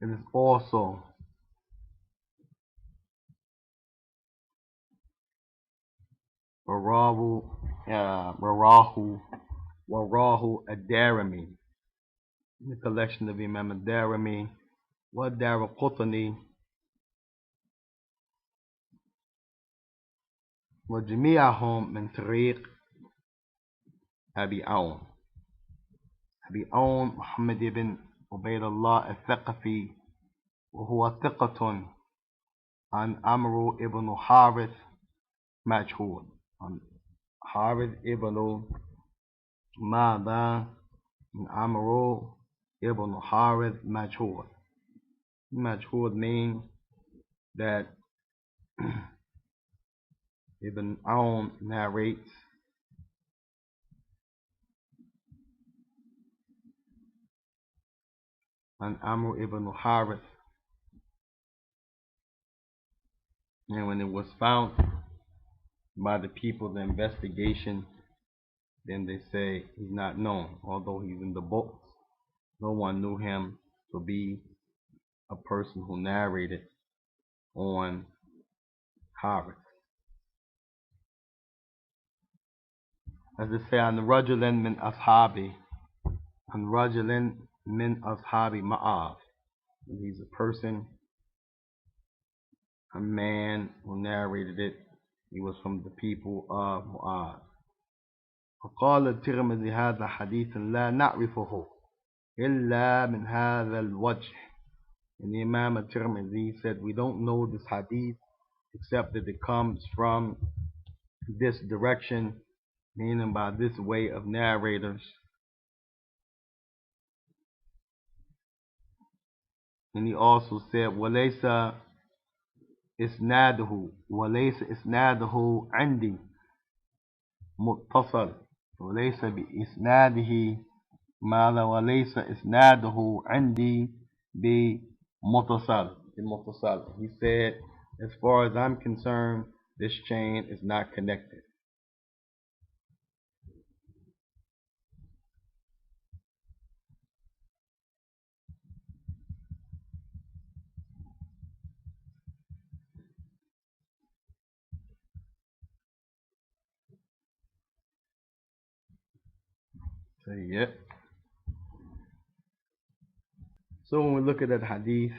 It is also Warahu Ad-Darimi, the collection of Imam Ad-Darimi, wa Daraqutni, wa jami'ahum min tariq Abi Awn. Abi Awn Muhammad ibn Ubaydullah al-Thaqafi, وهو ثقة عن عمرو ibn Harith مجهول. عن Harith ibn ماذا من عمرو ibn Harith مجهول. Majhul means that Ibn Awn narrates an Amr ibn Harith, and when it was found by the people, the investigation, then they say he's not known, although he's in the books. No one knew him to be a person who narrated on Harith. As they say, an rajulin min ashabi, an rajulin min ashabi Ma'av. He's a person, a man who narrated it. He was from the people of Mu'adh. فقال الترمذي هذا حديث لا نعرفه إلا من هذا الوجه. And the Imam al-Tirmidhi said, we don't know this hadith except that it comes from this direction, meaning by this way of narrators. And he also said, وَلَيْسَ إِسْنَادُهُ عِنْدِي مُتَّصَلٌ وليس بإسناده ماذا وليس إسناده عندي بمتصل. He said, as far as I'm concerned, this chain is not connected. So when we look at that hadith,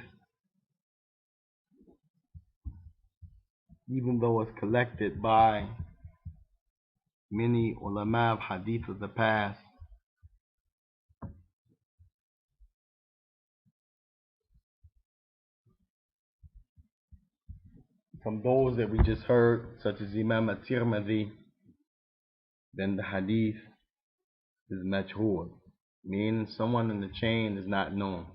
even though it's collected by many ulama of hadith of the past, from those that we just heard, such as Imam al-Tirmidhi, then the hadith is majhul, meaning someone in the chain is not known.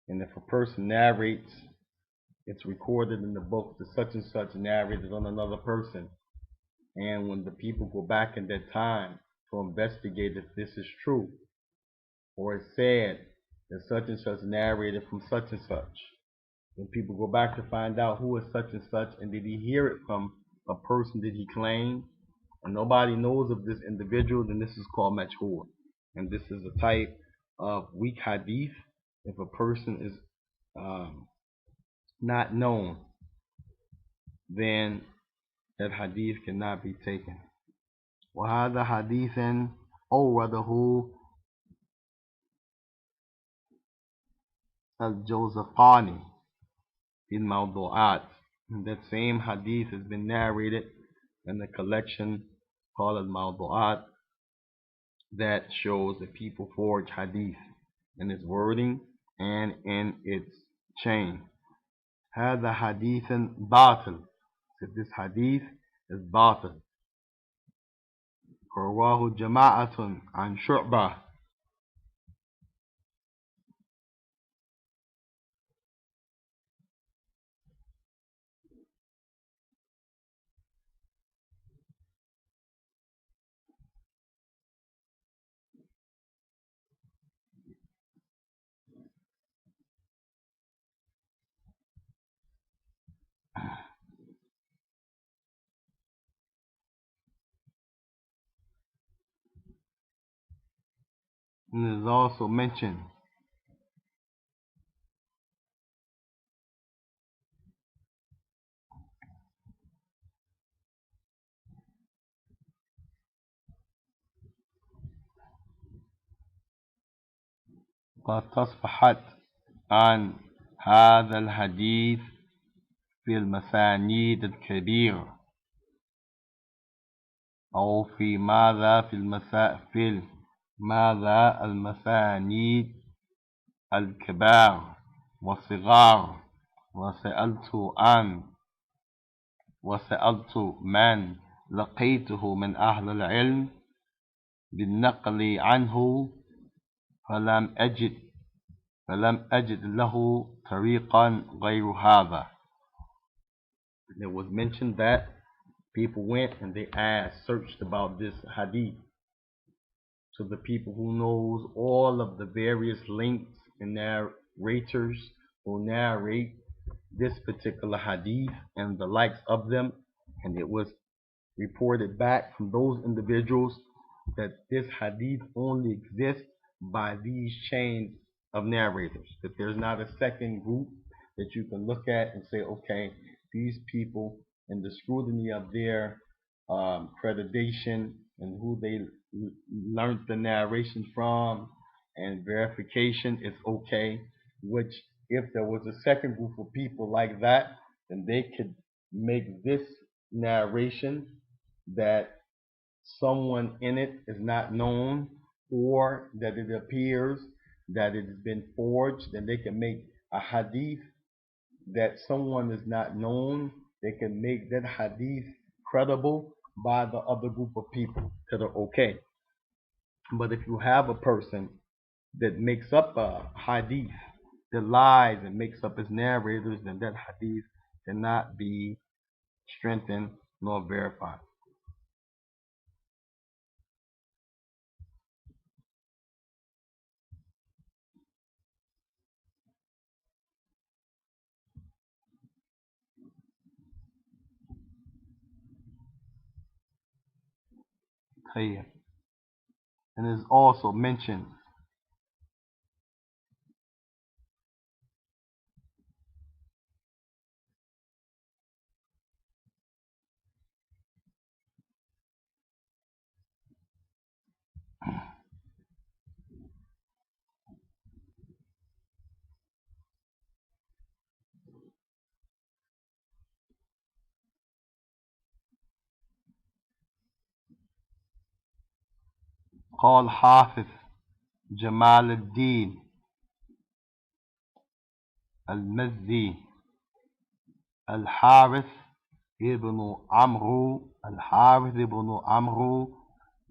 And if a person narrates, it's recorded in the book that such and such narrated on another person. And when the people go back in that time to investigate if this is true, or it's said that such and such narrated from such and such, when people go back to find out who is such and such, and did he hear it from a person that he claimed, and nobody knows of this individual, then this is called majhul. And this is a type of weak hadith. If a person is not known, then that hadith cannot be taken. وهذا حديث أورده الجوزقاني في الموضوعات. And that same hadith has been narrated in the collection called al-Mawdu'at that shows that people forge hadith in its wording and in its chain. هذا حديث باطل. So this hadith is باطل. رواه جماعة عن شعبة. And it is also mentioned قد تصفحت عن هذا الحديث في المسانيد الكبير أو في ماذا في ماذا المسانيد الكبار والصغار وسألت من لقيته من أهل العلم بالنقل عنه فلم أجد له طريقا غير هذا. It was mentioned that people went and they searched about this hadith to the people who knows all of the various links and narrators who narrate this particular hadith and the likes of them, and it was reported back from those individuals that this hadith only exists by these chains of narrators, that there's not a second group that you can look at and say, okay, these people and the scrutiny of their accreditation and who they learned the narration from and verification is okay, which if there was a second group of people like that, then they could make this narration that someone in it is not known or that it appears that it has been forged, then they can make a hadith that someone is not known. They can make that hadith credible by the other group of people that are okay. But if you have a person that makes up a hadith, that lies and makes up his narrators, then that hadith cannot be strengthened nor verified. And it is also mentioned قال حافظ جمال الدين المزي الحارث ابن عمرو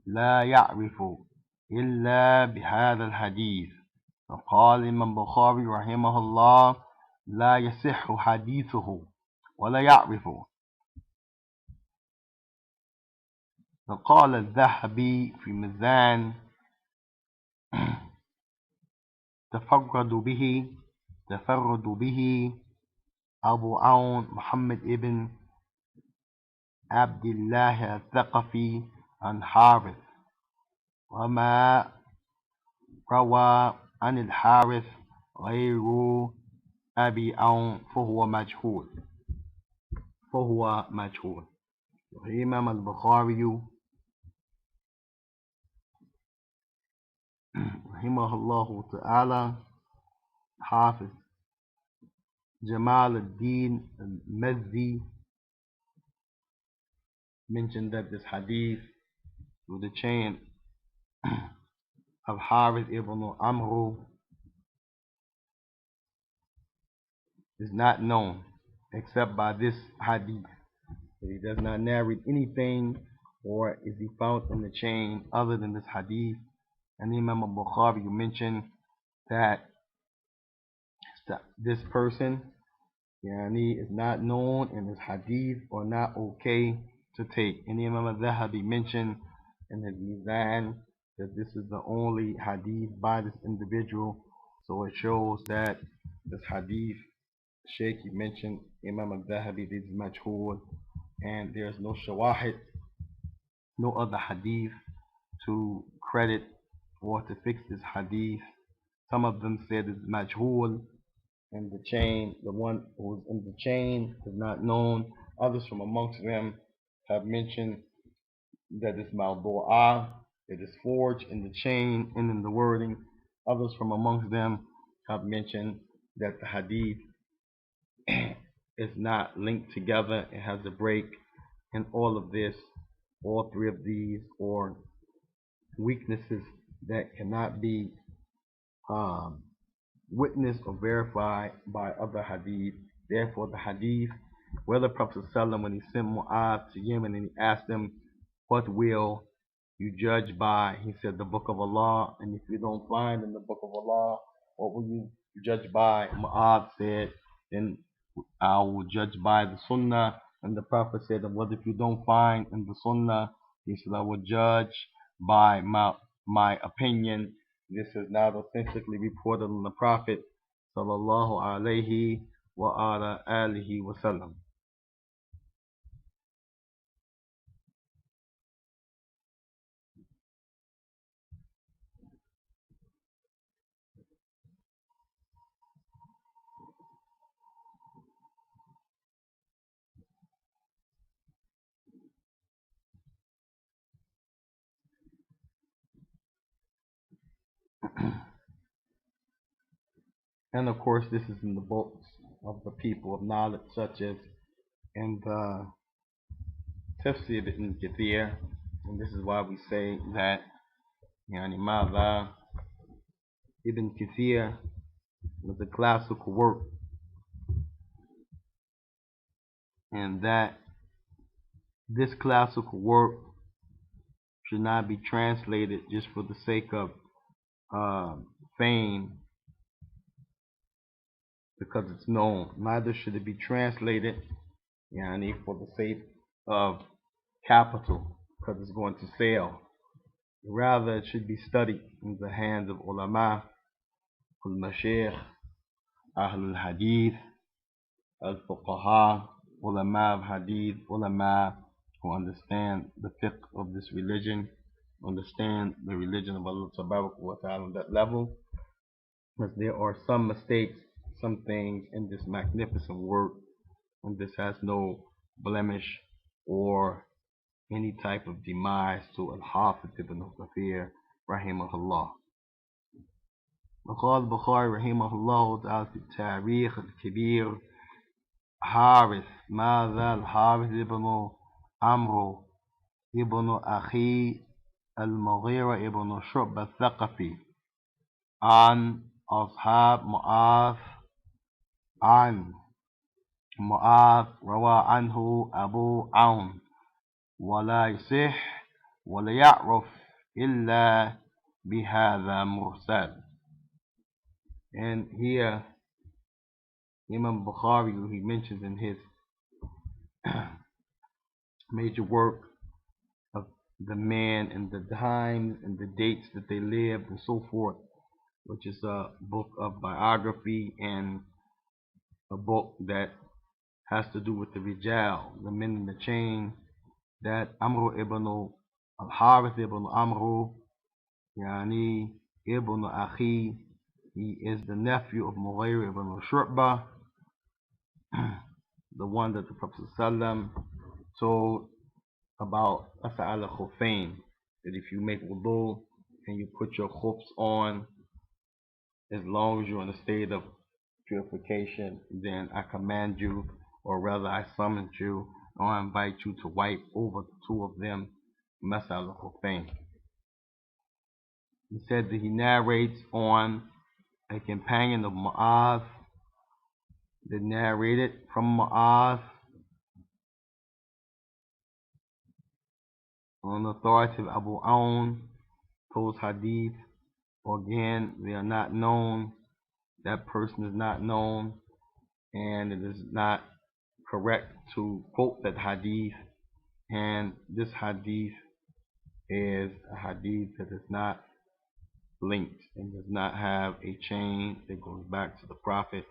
لا يعرف إلا بهذا الحديث. فقال الإمام البخاري رحمه الله لا يصح حديثه ولا يعرفه. فقال الذهبي في ميزان تفرد به أبو عون محمد ابن عبد الله الثقفي عن حارث، وما روى عن الحارث غير أبي عون فهو مجهول. الإمام البخاري رحمه الله تعالى حافظ Jamal ad-Din al-Mazzi mentioned that this hadith through the chain of Harith ibn Amru is not known except by this hadith. That he does not narrate anything or is he found in the chain other than this hadith. And Imam al-Bukhari mentioned that this person is not known in his hadith or not okay to take. And Imam al-Zahabi mentioned in his Mizan that this is the only hadith by this individual. So it shows that this hadith Sheikh mentioned Imam al-Zahabi is majhul, and there's no shawahid, no other hadith to credit or to fix this hadith. Some of them said it's majhul, and the chain, the one who is in the chain is not known. Others from amongst them have mentioned that it's mawdu'ah, it is forged in the chain and in the wording. Others from amongst them have mentioned that the hadith is not linked together. It has a break. And all of this, all three of these, or weaknesses that cannot be um, witnessed or verified by other hadith. Therefore, the hadith, where the Prophet ﷺ, when he sent Mu'adh to Yemen and he asked him, what will you judge by? He said, the book of Allah. And if you don't find in the book of Allah, what will you judge by? Mu'adh said, then I will judge by the Sunnah. And the Prophet said, what if you don't find in the Sunnah? He said, I will judge by my opinion. This is not authentically reported on the Prophet sallallahu alaihi wa ala alihi wasallam. And of course, this is in the books of the people of knowledge, such as in the Tafsir in Kathir. And this is why we say that Yani Ma'adha Ibn Kathir was a classical work, and that this classical work should not be translated just for the sake of fame, because it's known. Neither should it be translated yani, for the sake of capital, because it's going to sell. Rather, it should be studied in the hands of ulama, al-mashayikh, ahlul hadith, al-fuqaha, ulama of hadith, ulama who understand the fiqh of this religion, understand the religion of Allah Tabarak wa Ta'ala on that level. Because there are some mistakes, some things in this magnificent work, and this has no blemish or any type of demise to Al-Hafiz ibn Kathir rahimahullah. وقال البخاري رحمه الله تعالى في التاريخ الكبير حارث ماذا الحارث ابن عمرو ابن أخي المغيرة ابن شعبة الثقفي عن أصحاب معاذ عن معاذ روى عنه أبو عون ولا يصح ولا يعرف إلا بهذا مرسل. And here Imam Bukhari, who he mentions in his major work of the man and the times and the dates that they lived and so forth, which is a book of biography and a book that has to do with the Rijal, the men in the chain, that Amr ibn al-Harith ibn Amr, Yani ibn Akhi, he is the nephew of Mughayr ibn Shu'bah, the one that the Prophet ﷺ told about Asa'al al-Khufayn, that if you make wudu and you put your khufs on, as long as you're in a state of purification, then I command you, or rather I summon you, or I invite you to wipe over the two of them, Masal al-Khufayn. He said that he narrates on a companion of Mu'adh that narrated from Mu'adh on the authority of Abu Aun. Those hadith, again, they are not known. That person is not known, and it is not correct to quote that hadith. And this hadith is a hadith that is not linked and does not have a chain that goes back to the Prophet.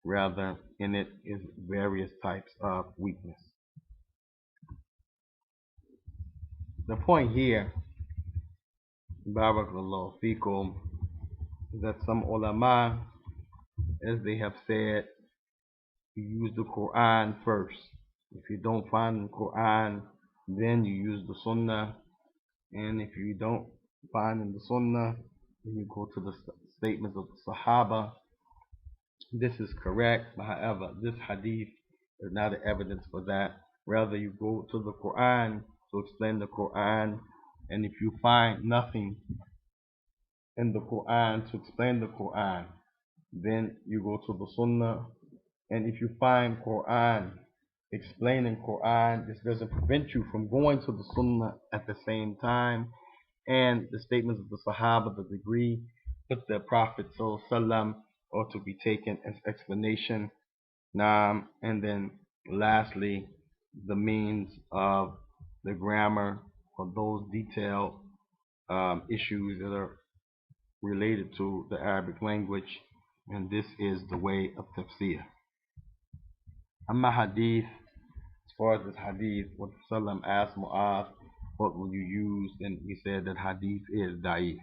Rather, in it is various types of weakness. The point here, Barakallahu fikum, is that some ulama, as they have said, you use the Quran first. If you don't find the Quran, then you use the Sunnah. And if you don't find in the Sunnah, When you go to the statements of the Sahabah, this is correct. But however, this hadith is not an evidence for that. Rather, you go to the Quran to explain the Quran, and if you find nothing in the Quran to explain the Quran, then you go to the Sunnah. And if you find Quran explaining Quran, this doesn't prevent you from going to the Sunnah at the same time. And the statements of the Sahaba, the degree with the Prophet ﷺ ought to be taken as explanation. And then lastly, the means of the grammar for those detailed issues that are related to the Arabic language. And this is the way of Tafsir. Amma Hadith, as far as this Hadith, what Sallam asked Mu'adh, what will you use? And he said that Hadith is Da'if.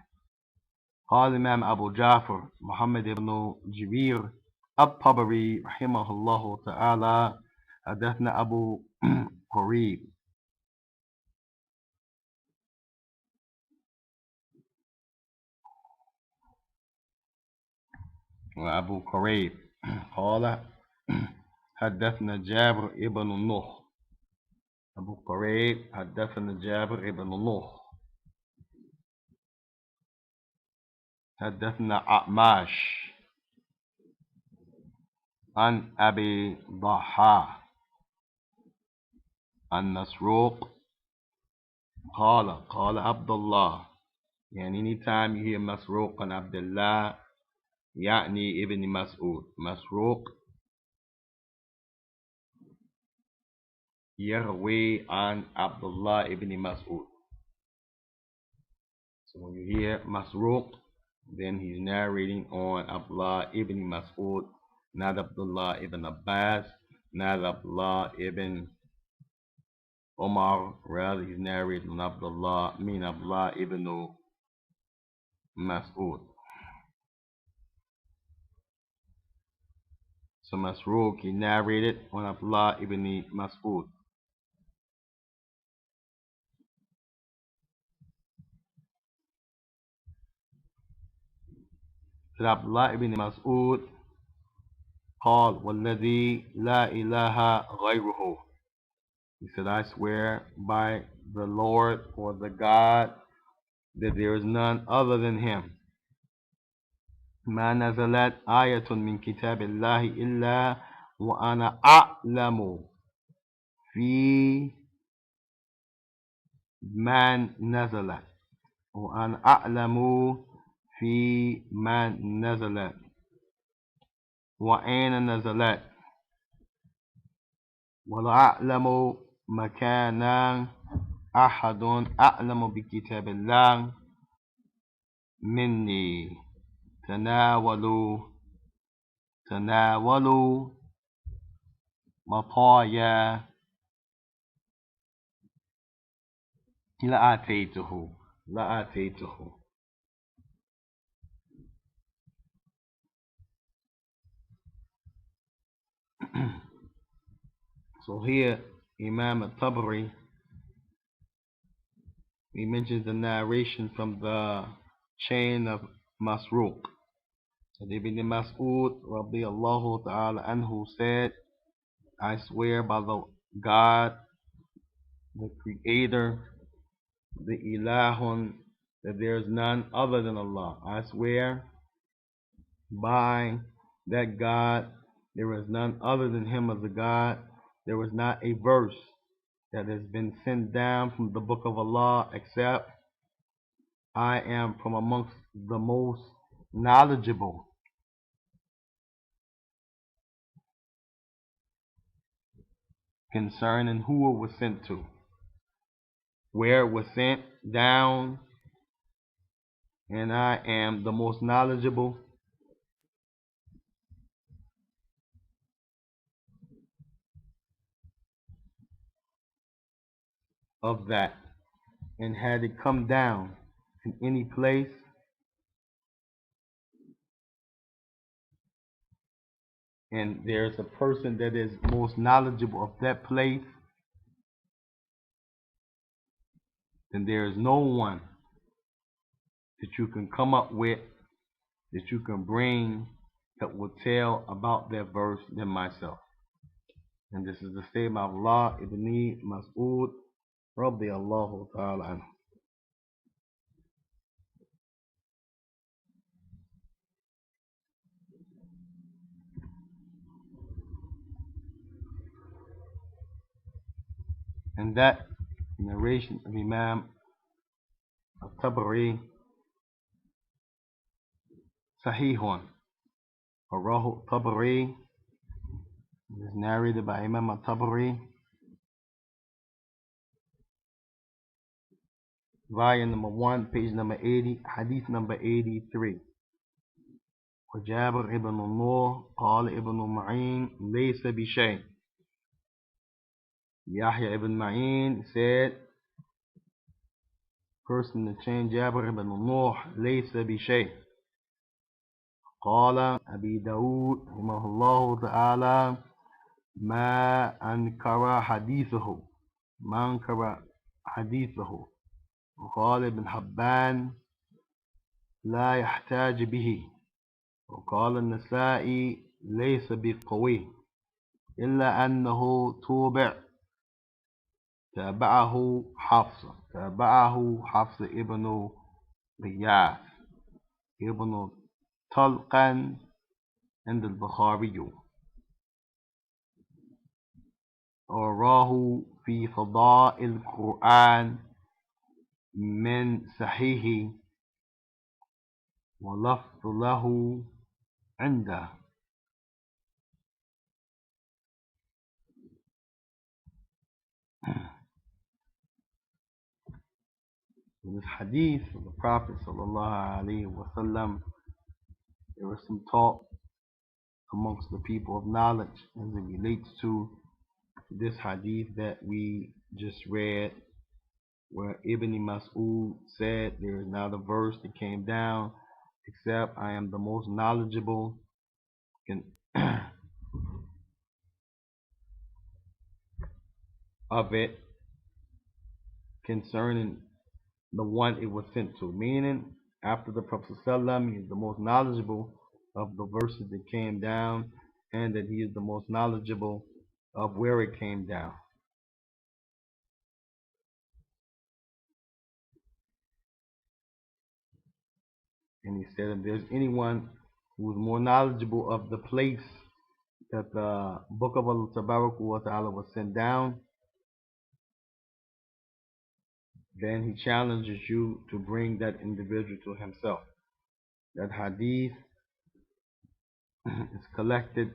قال الإمام أبو جعفر محمد بن جبير الطبري رحمه الله تعالى حدثنا أبو قريب وأبو قريب قال حدثنا جابر ابن النوح أبو قريب حدثنا جابر ابن النوح حدثنا أعماش عن أبي ضحى عن مسروق قال عبد الله. يعني anytime you hear مسروق عن عبد الله يعني ابن مسعود. مسروق يروي عن عبد الله ابن مسعود. So when you hear Masruq, then he's narrating on Abdullah ibn Mas'ud, not Abdullah ibn Abbas, not Abdullah ibn Omar. Rather, he's narrating on Abdullah ibn Mas'ud. So Masruq, he narrated on Abdullah ibn Mas'ud. Abdullah ibn Mas'ud قال والذي لا إله غيره. He said, I swear by the Lord or the God that there is none other than him. ما نزلت آية من كتاب الله إلا وأنا أعلم في من نزلت وأنا أعلم في من نزلت وأين نزلت ولا أعلم مكانا أحد أعلم بكتاب الله مني. تناولوا مطايا لآتيته. So here, Imam al-Tabari, he mentions the narration from the chain of Masruq. Ibn Mas'ud radiyallahu ta'ala anhu said, I swear by the God, the Creator, the Ilahun, that there is none other than Allah. I swear by that God, there is none other than Him as a God. There was not a verse that has been sent down from the book of Allah except I am from amongst the most knowledgeable concerning who it was sent to, where it was sent down, and I am the most knowledgeable of that. And had it come down in any place, and there's a person that is most knowledgeable of that place, then there is no one that you can come up with, that you can bring, that will tell about that verse than myself. And this is the statement of Allah ibn Mas'ud radiyallahu ta'ala anhu. And that narration of Imam al-Tabari Sahihun, Rahu Tabari, is narrated by Imam al-Tabari, volume number 1, page number 80, hadith number 83. وجابر ibn نوح قال ابن معين ليس بشيء. Yahya ibn Ma'in said, person in the chain, Jabir ibn Nuh, ليس بشيء. قال أبي داود رحمه الله تعالى ما أنكر حديثه وقال ابن حبان لا يحتاج به. وقال النسائي ليس بقوي إلا أنه تابعه حفص ابن غياث ابن طلقا عند البخاري، وراه في فضائل القرآن من صحيح ولفظ له عنده. In this hadith of the Prophet sallallahu alaihi wasallam, there was some talk amongst the people of knowledge as it relates to this hadith that we just read, where Ibn Mas'ud said, there is not a verse that came down except I am the most knowledgeable of it concerning the one it was sent to. Meaning, after the Prophet ﷺ, he is the most knowledgeable of the verses that came down, and that he is the most knowledgeable of where it came down. And he said, if there's anyone who is more knowledgeable of the place that the book of Allah Tabarak wa Ta'ala was sent down, then he challenges you to bring that individual to himself. That hadith is collected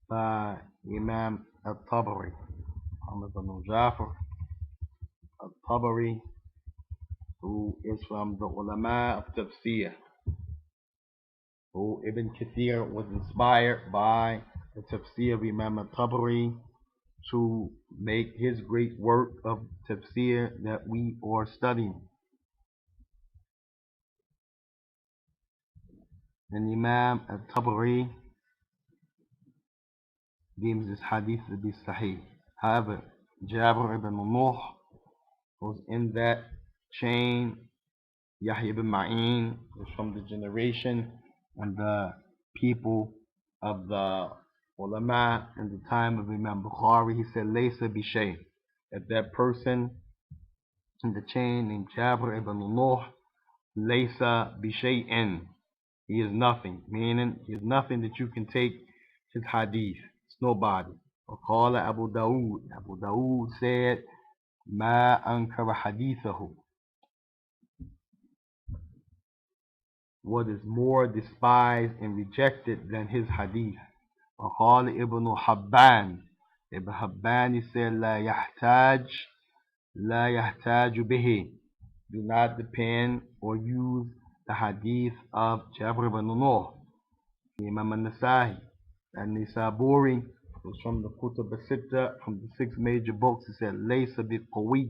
by Imam al-Tabari, Muhammad ibn Ja'far al-Tabari, who is from the ulama of Tafsir, who Ibn Kathir was inspired by the Tafsir of Imam al-Tabari to make his great work of Tafsir that we are studying. And Imam al-Tabari deems this hadith to be sahih. However, Jabir ibn Nuh was in that chain. Yahya ibn Ma'in was from the generation and the people of the ulama in the time of Imam Bukhari. He said, Laysa bishay, that person in the chain named Jabir ibn Nuh, Laysa bishay'in, he is nothing, meaning he is nothing that you can take his hadith. It's nobody. وقال Abu Dawood said, ما أنكر حديثه, what is more despised and rejected than his hadith. وقال Ibn Habban, Ibn Habban, he said, لا يحتاج به, do not depend or use the hadith of Jabir ibn Nuh. Imam al-Nasa'i and Nisaburi was from the Kutub al-Sitta, from the 6 major books. He said, laysa biqawi,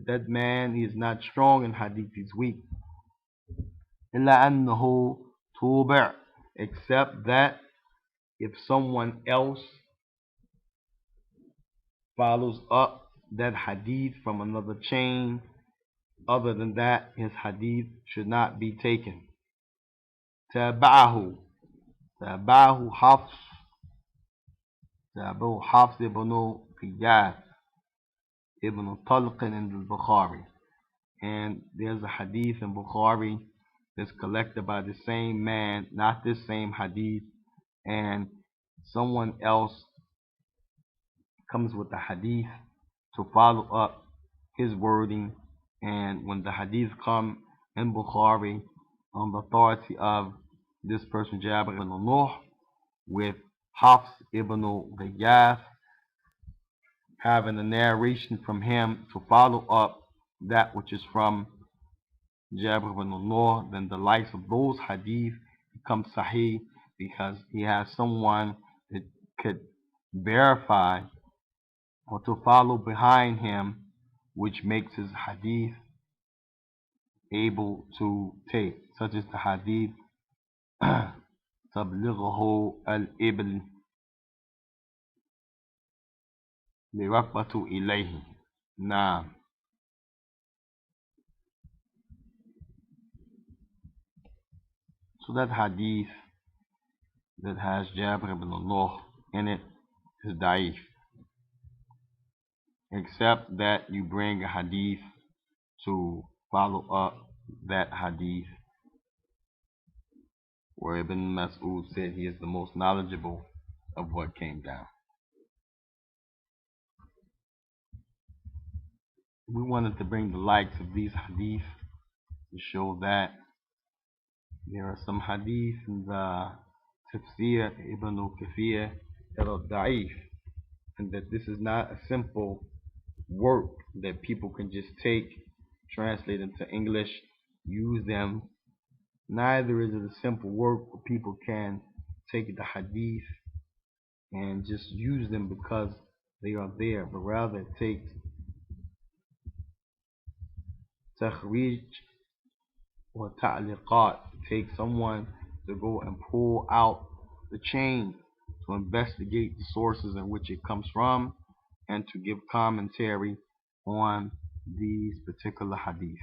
that man is not strong in hadith, he's weak. إلا أنه توبع, except that if someone else follows up that hadith from another chain, other than that, his hadith should not be taken. تابعه تابعه حفص تابعه حفص ibn Qiyas ibn Talq in the Bukhari. And there's a hadith in Bukhari that's collected by the same man, not this same hadith, and someone else comes with the hadith to follow up his wording. And when the hadith come in Bukhari on the authority of this person Jabir ibn Nuh with Hafs ibn Ghiyath having a narration from him to follow up that which is from Jabir ibn Nuh, then the likes of those hadith become sahih because he has someone that could verify or to follow behind him, which makes his hadith able to take, such as the hadith تبلغه الإبل لركبة إليه. Nah. So that hadith that has Jabir ibn Nuh in it is da'if, except that you bring a hadith to follow up that hadith where Ibn Mas'ud said he is the most knowledgeable of what came down. We wanted to bring the likes of these hadith to show that there are some hadith in the Tafsir Ibn Kathir that are da'if, and that this is not a simple work that people can just take, translate into English, use them. Neither is it a simple work where people can take the hadith and just use them because they are there, but rather it takes takhrij or ta'liqat. It takes someone to go and pull out the chain to investigate the sources in which it comes from and to give commentary on these particular hadith.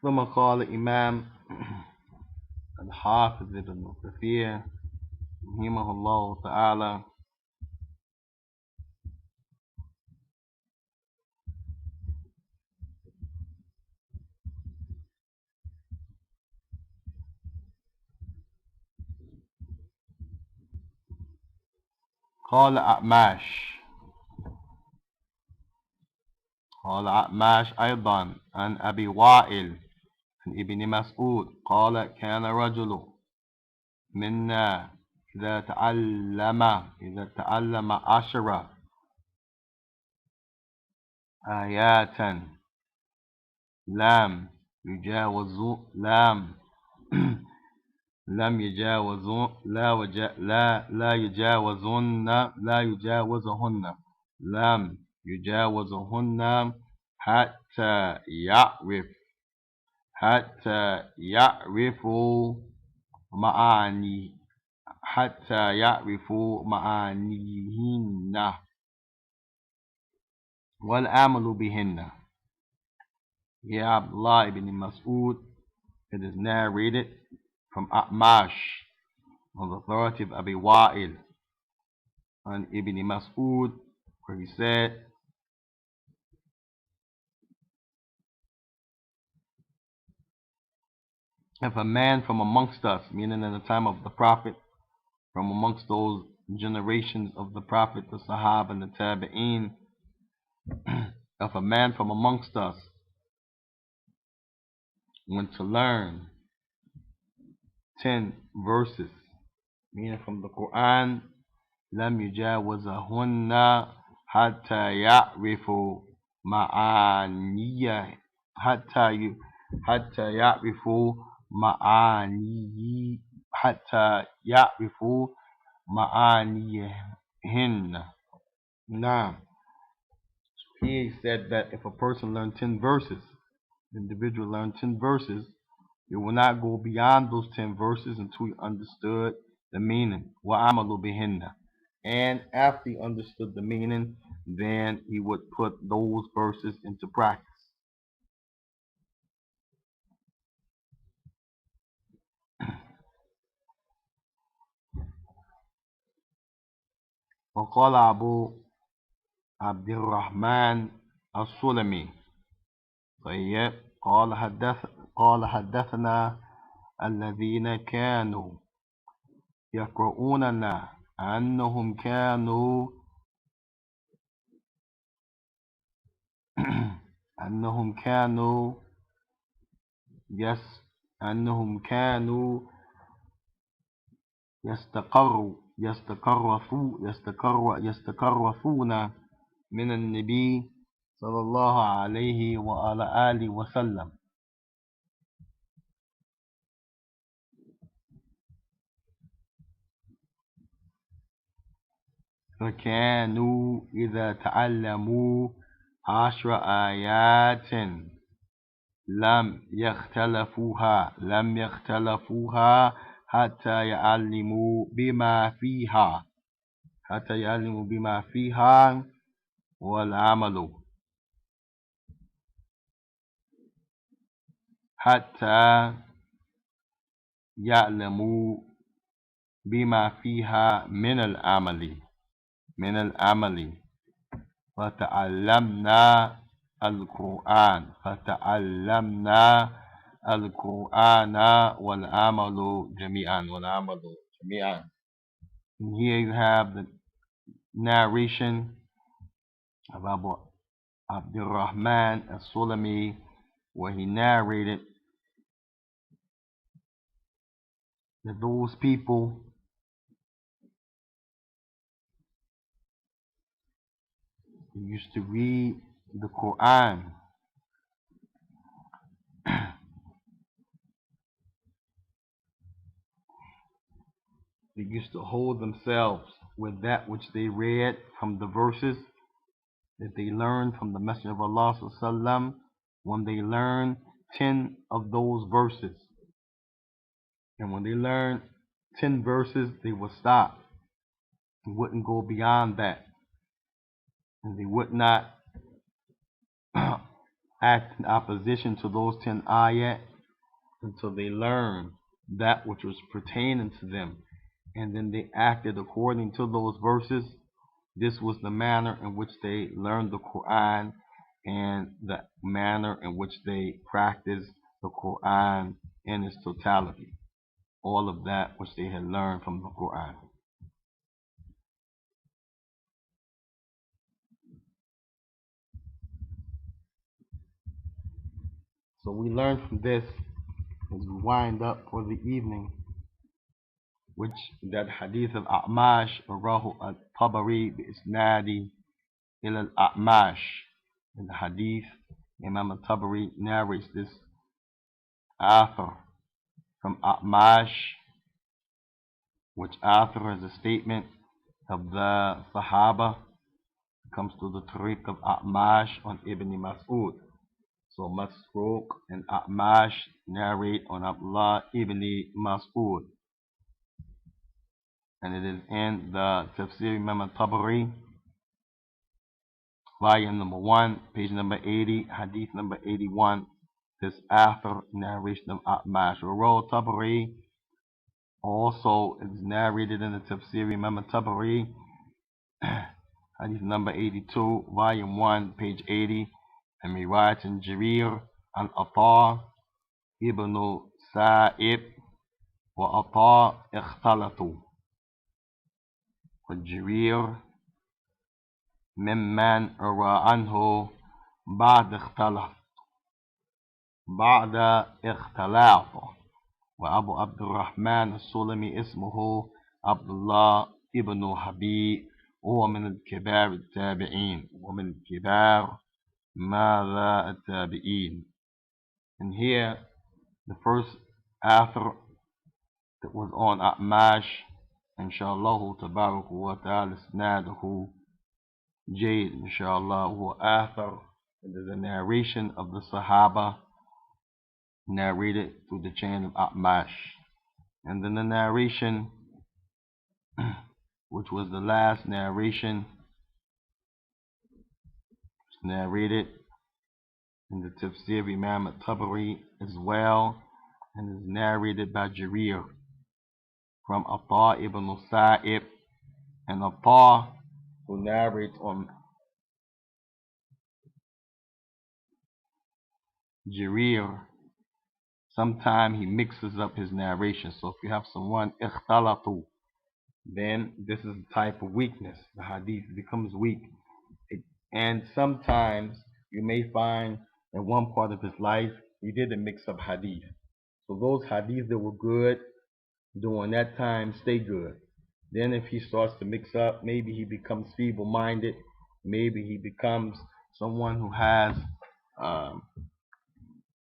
ثم قال الإمام الحافظ ابن كثير رحمه الله تعالى قال أعماش أيضا عن أبي وائل عن ابن مسعود قال كان رجل منا إذا تعلم 10 آيات لم يجاوز لم يجاوزون لا يجاوزهن لم يجاوزهن حتى يعرفوا معانيهن والعمل بهن. Here Abdullah ibn Mas'ud, it is narrated from A'mash on the authority of Abi Wa'il on Ibn Mas'ud, where he said, if a man from amongst us, meaning in the time of the Prophet, from amongst those generations of the Prophet, the Sahabah and the Tabi'een, if a man from amongst us when to learn 10 verses, meaning from the Quran, لم يجاوزهن حتى يعرفوا معانيه حتى يعرفوا معانيه حتى يعرفوا معانيهن. Now, he said that if a person learned 10 verses, the individual learned 10 verses, he will not go beyond those 10 verses until he understood the meaning. وَعَمَلُوا بِهِنَّ. And after he understood the meaning, then he would put those verses into practice. وقال أبو عبد الرحمن السلمي طيب قال حدثنا الذين كانوا يقرؤوننا أنهم كانوا أنهم كانوا أنهم كانوا يستقرفون من النبي صلى الله عليه وعلى آله وسلم. فكانوا إذا تعلموا 10 آيات لم يختلفوها حتى يعلموا بما فيها والعمل حتى يعلموا بما فيها من العمل فتعلمنا القرآن والعمل جميعا. And here you have the narration of Abu Abdul Rahman al-Sulami, where he narrated that those people who used to read the Quran they used to hold themselves with that which they read from the verses that they learned from the Messenger of Allah sallam. When they learned 10 of those verses, and when they learned 10 verses, they would stop. They wouldn't go beyond that, and they would not act in opposition to those 10 ayat until they learned that which was pertaining to them, and then they acted according to those verses. This was the manner in which they learned the Quran and the manner in which they practiced the Quran in its totality. All of that which they had learned from the Quran. So we learn from this as we wind up for the evening, which that hadith of A'mash Rahu al-Tabari bi-isnadi ila al-A'mash. In the hadith, Imam al-Tabari narrates this author from A'mash, which author is a statement of the Sahabah. It comes to the tariq of A'mash on Ibn Mas'ud. So Masruq and A'mash narrate on Abdullah ibn Mas'ud. And it is in the Tafsir Imam al-Tabari, volume number 1, page number 80, hadith number 81. This author narration of A'mash. Rawi Tabari also is narrated in the Tafsir Imam al-Tabari, hadith number 82, volume 1, page 80. And riwayat in Jarir al-Ata ibn Sa'ib wa Ata ikhtalatu. والجرير ممن روى عنه بعد اختلف. بعد اختلاطه. وأبو عبد الرحمن السلمي اسمه عبد الله ابن حبيب، وهو من الكبار التابعين ومن كبار ماذا التابعين. And here the first author that was on A'mash, inshallah tabarak wa ta'ala isnaduhu Jade, inshallah, who author. There's a narration of the Sahabah narrated through the chain of A'mash. And then the narration, which was the last narration, narrated in the Tafsir of Imam al-Tabari as well, and is narrated by Jarir from Atta ibn Sa'ib. And Atta, who narrates on Jarir, sometimes he mixes up his narration. So if you have someone ikhtalatu, then this is a type of weakness. The hadith becomes weak. And sometimes you may find in one part of his life he didn't mix up hadith. So those hadith that were good during that time stay good. Then if he starts to mix up, maybe he becomes feeble-minded. Maybe he becomes someone who has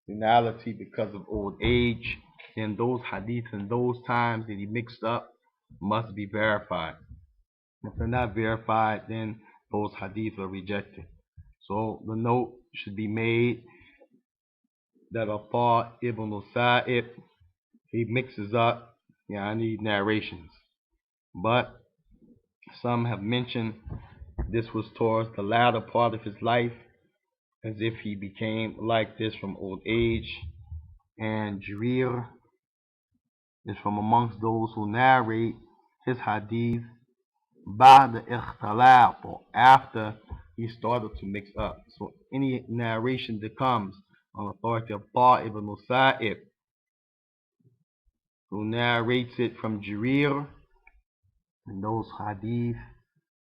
senility because of old age. Then those hadith in those times that he mixed up must be verified. If they're not verified, then those hadith are rejected. So the note should be made that Atta ibn Sa'ib, he mixes up narrations. But some have mentioned this was towards the latter part of his life, as if he became like this from old age. And Jarir is from amongst those who narrate his hadith بعد اختلاط, after he started to mix up. So any narration that comes on authority of Atta ibn Sa'ib, who narrates it from Jarir, and those hadith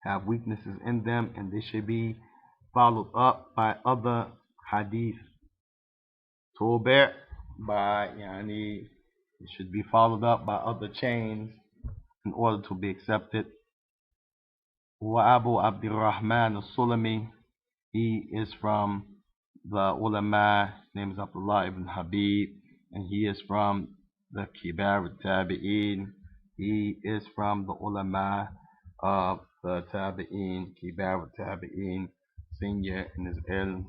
have weaknesses in them, and they should be followed up by other hadith. Tubi' by it should be followed up by other chains in order to be accepted. وأبو عبد الرحمن السلمي, he is from the ulama, his name is Abdullah ibn Habib, and he is from the Kibar Tabi'in. He is from the ulama of the Tabi'in, Kibar Tabi'in, senior in his ilm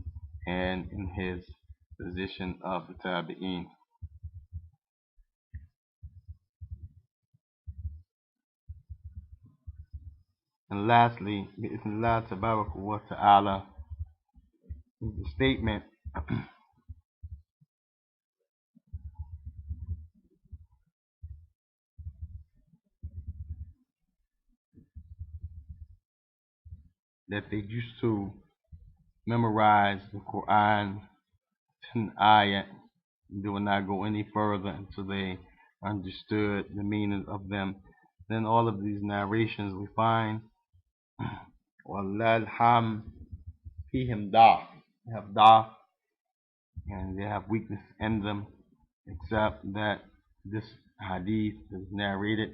and in his position of the Tabi'in. And lastly, bi'ithnillah tabarak wa ta'ala, is the statement that they used to memorize the Quran 10 ayat. They would not go any further until they understood the meaning of them. Then all of these narrations we find وَاللَّهِ الْحَمْدُ فِيهِمْ ضَعْفٌ, they have da'f and they have weakness in them, except that this hadith is narrated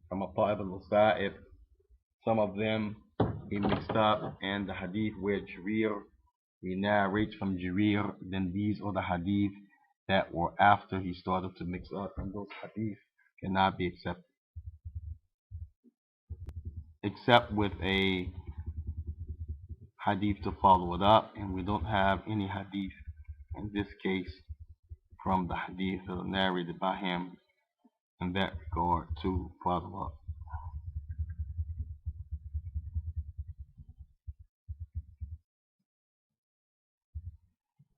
from Atta ibn Sa'ib. Some of them he mixed up, and the hadith where Jarir, he narrates from Jarir, then these are the hadith that were after he started to mix up, and those hadith cannot be accepted, except with a hadith to follow it up, and we don't have any hadith in this case from the hadith that are narrated by him in that regard to follow up.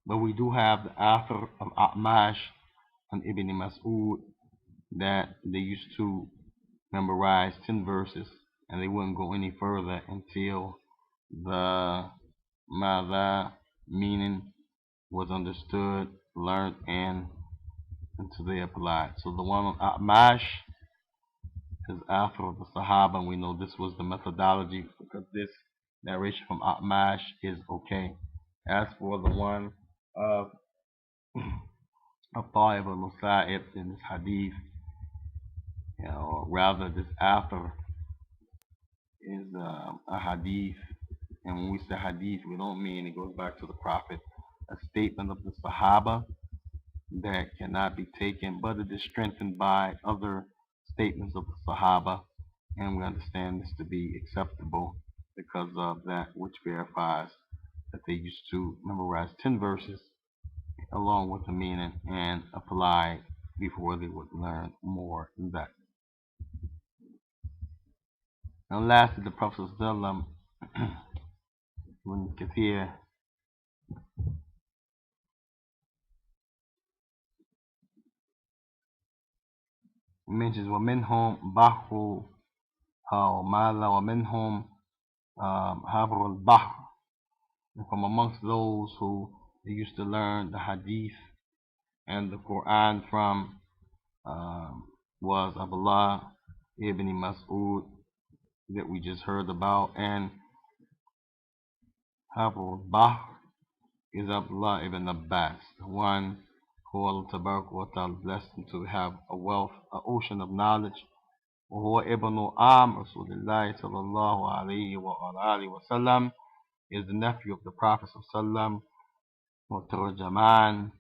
But we do have the author of A'mash and Ibn Mas'ud that they used to memorize 10 verses and they wouldn't go any further until the Mada meaning was understood, learned, and until they applied. So the one on A'mash is author of the Sahaba, and we know this was the methodology because this narration from A'mash is okay. As for the one of Al-Ta'ib al-Musa'ib in this hadith, or rather this author is a hadith. And when we say hadith, we don't mean it goes back to the Prophet, a statement of the Sahabah that cannot be taken, but it is strengthened by other statements of the Sahaba, and we understand this to be acceptable because of that which verifies that they used to memorize 10 verses along with the meaning and apply before they would learn more than that. And lastly, the Prophet when Kathir mentions وَمِنْهُمْ بَحْرُ مَالَ وَمِنْهُمْ حَبْرُ الْبَحْرِ. And from amongst those who used to learn the Hadith and the Quran from was Abdullah ibn Mas'ud that we just heard about, and Habr al-Bahr is Abdullah ibn Abbas, the one who Allah Tabarak wa Ta'ala blessed him to have a wealth, an ocean of knowledge. وهو ابن عم رسول الله صلى الله عليه وآله وسلم, is the nephew of the Prophet sallallahu وترجمان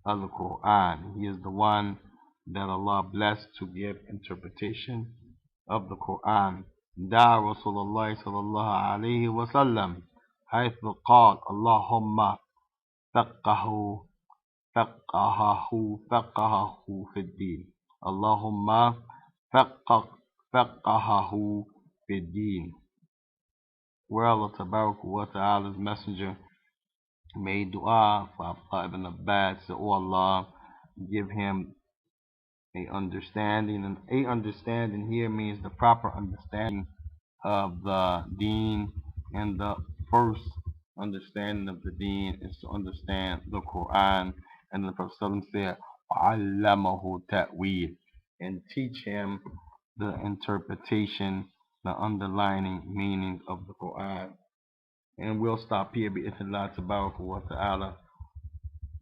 al-Quran. He is the one that Allah blessed to give interpretation of the Quran. دعا رسول الله صلى الله عليه وسلم حيث قال اللهم فقهه في الدين. اللهم فقهه في الدين. Where Allah Tabarak wa Ta'ala's messenger made dua for Abdullah ibn Abbas, so, oh Allah, give him a understanding. And a understanding here means the proper understanding of the deen, and the first understanding of the deen is to understand the Quran. And the Prophet said, وَعَلَّمَهُ تَأْوِيلٍ, and teach him the interpretation, the underlining meaning of the Quran. And we'll stop here, bi'ithnillah tabarak wa ta'ala,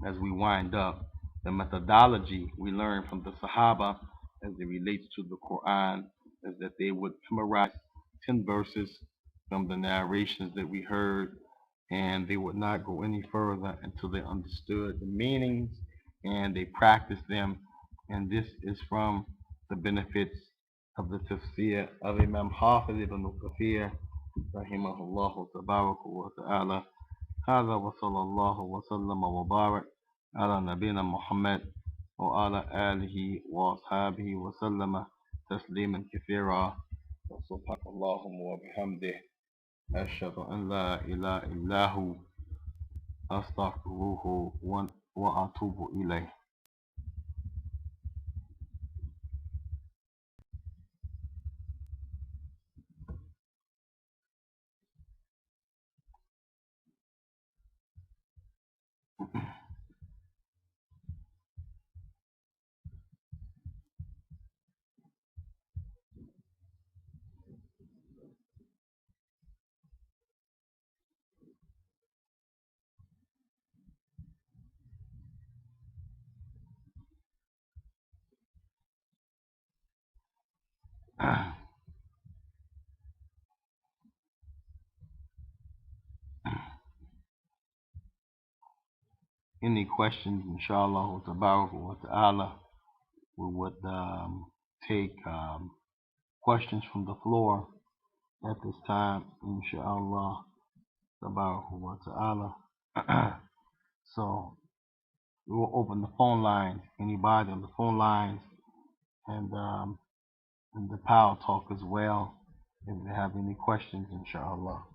as we wind up. The methodology we learn from the Sahaba as it relates to the Quran is that they would memorize 10 verses from the narrations that we heard, and they would not go any further until they understood the meanings and they practiced them. And this is from the benefits of the Tafsir of Imam Hafiz ibn Kathir rahimahullah tabarak wa ta'ala. هذا وصلى الله وسلم وبارك على نبينا محمد وعلى آله وأصحابه وسلم تسليما كثيرا. سبحانك اللهم وبحمده أشهد أن لا إله إلا هو أستغفره وأتوب إليه. Any questions, inshallah, wa ta'ala, we would take questions from the floor at this time, inshallah, wa ta'ala. So we will open the phone lines. Anybody on the phone lines, and the power talk as well, if they have any questions, inshallah.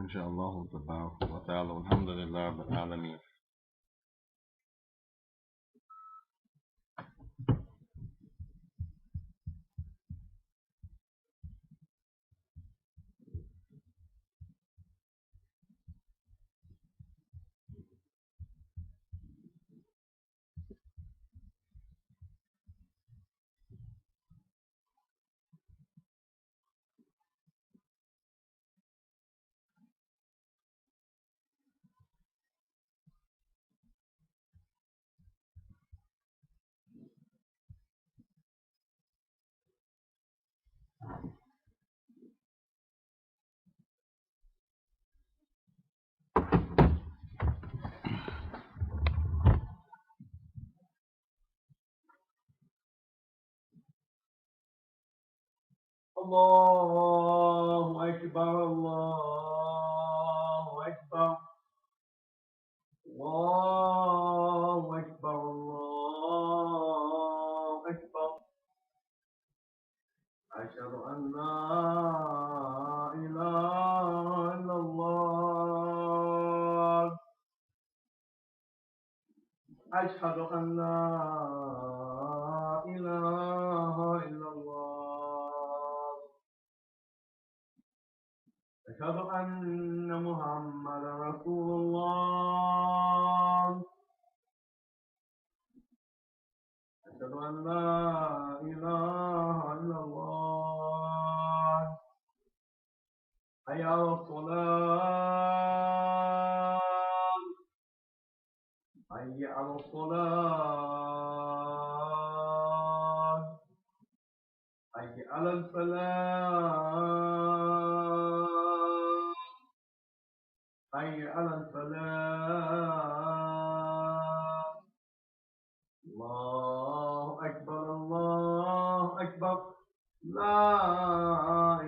إن شاء الله تبارك وتعالى والحمد لله رب العالمين. الله أكبر الله أكبر الله أكبر الله أكبر أشهد أن لا إله إلا الله أشهد أن لا إله إلا الله أشهد أن محمدا رسول الله أشهد أن لا إله إلا الله حي على الصلاة حي على الصلاة حي على الفلاح حي على الفلاح الله أكبر لا